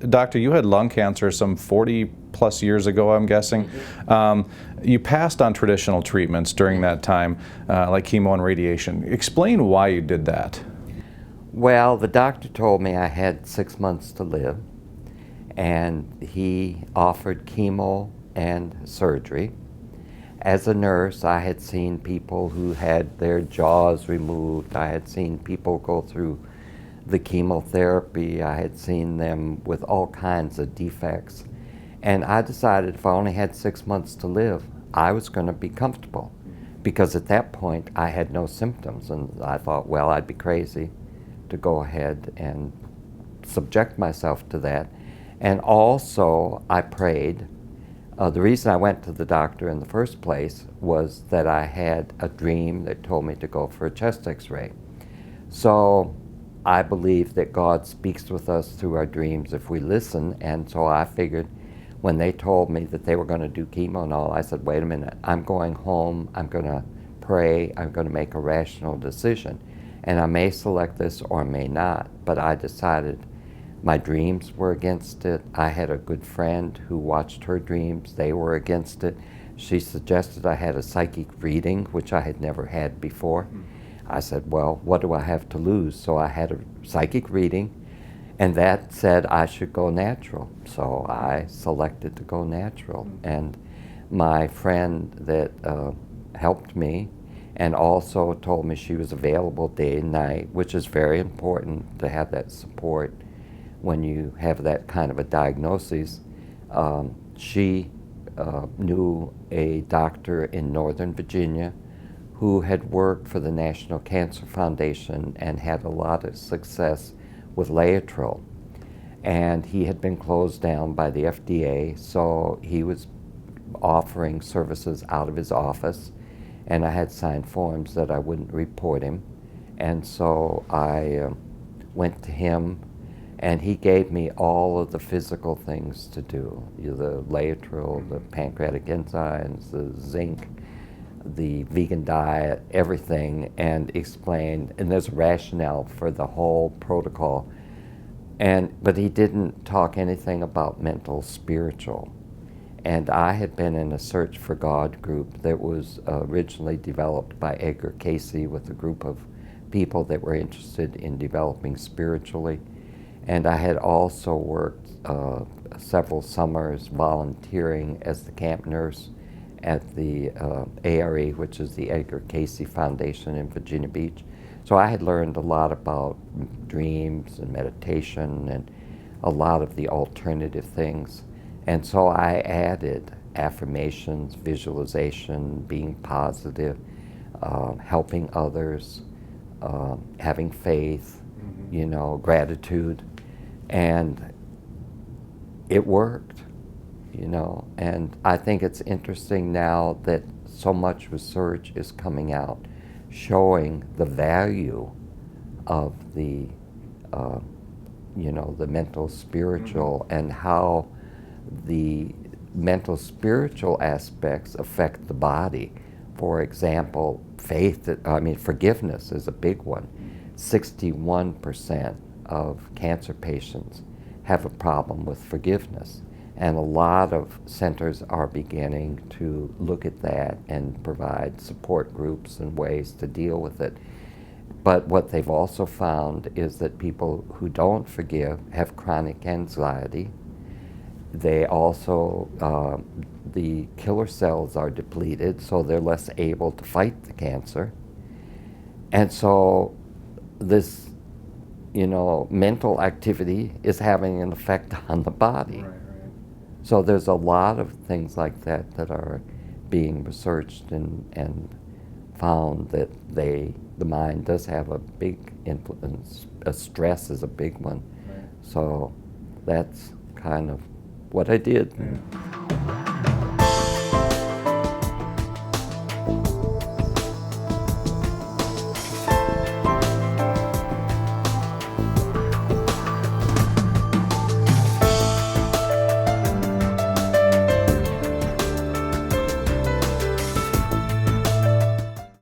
Doctor, you had lung cancer some 40 plus years ago, I'm guessing. You passed on traditional treatments during that time, like chemo and radiation. Explain why you did that. Well, the doctor told me I had 6 months to live, and he offered chemo and surgery. As a nurse, I had seen people who had their jaws removed. I had seen people go through the chemotherapy. I had seen them with all kinds of defects. And I decided if I only had 6 months to live, I was going to be comfortable. Because at that point, I had no symptoms. And I thought, well, I'd be crazy to go ahead and subject myself to that. And also, I prayed. The reason I went to the doctor in the first place was that I had a dream that told me to go for a chest x-ray. So I believe that God speaks with us through our dreams if we listen, and so I figured when they told me that they were going to do chemo and all, I said, wait a minute, I'm going home, I'm going to pray, I'm going to make a rational decision. And I may select this or may not, but I decided my dreams were against it. I had a good friend who watched her dreams. They were against it. She suggested I had a psychic reading, which I had never had before. I said, well, what do I have to lose? So I had a psychic reading, and that said I should go natural. So I selected to go natural. And my friend that helped me and also told me she was available day and night, which is very important to have that support when you have that kind of a diagnosis. She knew a doctor in Northern Virginia who had worked for the National Cancer Foundation and had a lot of success with Laetrile. And he had been closed down by the FDA, so he was offering services out of his office, and I had signed forms that I wouldn't report him. And so I went to him, and he gave me all of the physical things to do, the Laetrile, the pancreatic enzymes, the zinc, the vegan diet, everything, and explained, and there's a rationale for the whole protocol. But he didn't talk anything about mental, spiritual. And I had been in a Search for God group that was originally developed by Edgar Cayce with a group of people that were interested in developing spiritually. And I had also worked several summers volunteering as the camp nurse at the ARE, which is the Edgar Cayce Foundation in Virginia Beach. So I had learned a lot about dreams and meditation and a lot of the alternative things. And so I added affirmations, visualization, being positive, helping others, having faith, you know, gratitude. And it worked, you know. And I think it's interesting now that so much research is coming out showing the value of the, you know, the mental spiritual and how the mental spiritual aspects affect the body. For example, forgiveness is a big one. 61% of cancer patients have a problem with forgiveness. And a lot of centers are beginning to look at that and provide support groups and ways to deal with it. But what they've also found is that people who don't forgive have chronic anxiety. They also, the killer cells are depleted, so they're less able to fight the cancer. And so this, you know, mental activity is having an effect on the body. Right. So there's a lot of things like that that are being researched and found that the mind does have a big influence. Stress is a big one. Right. So that's kind of what I did. Yeah.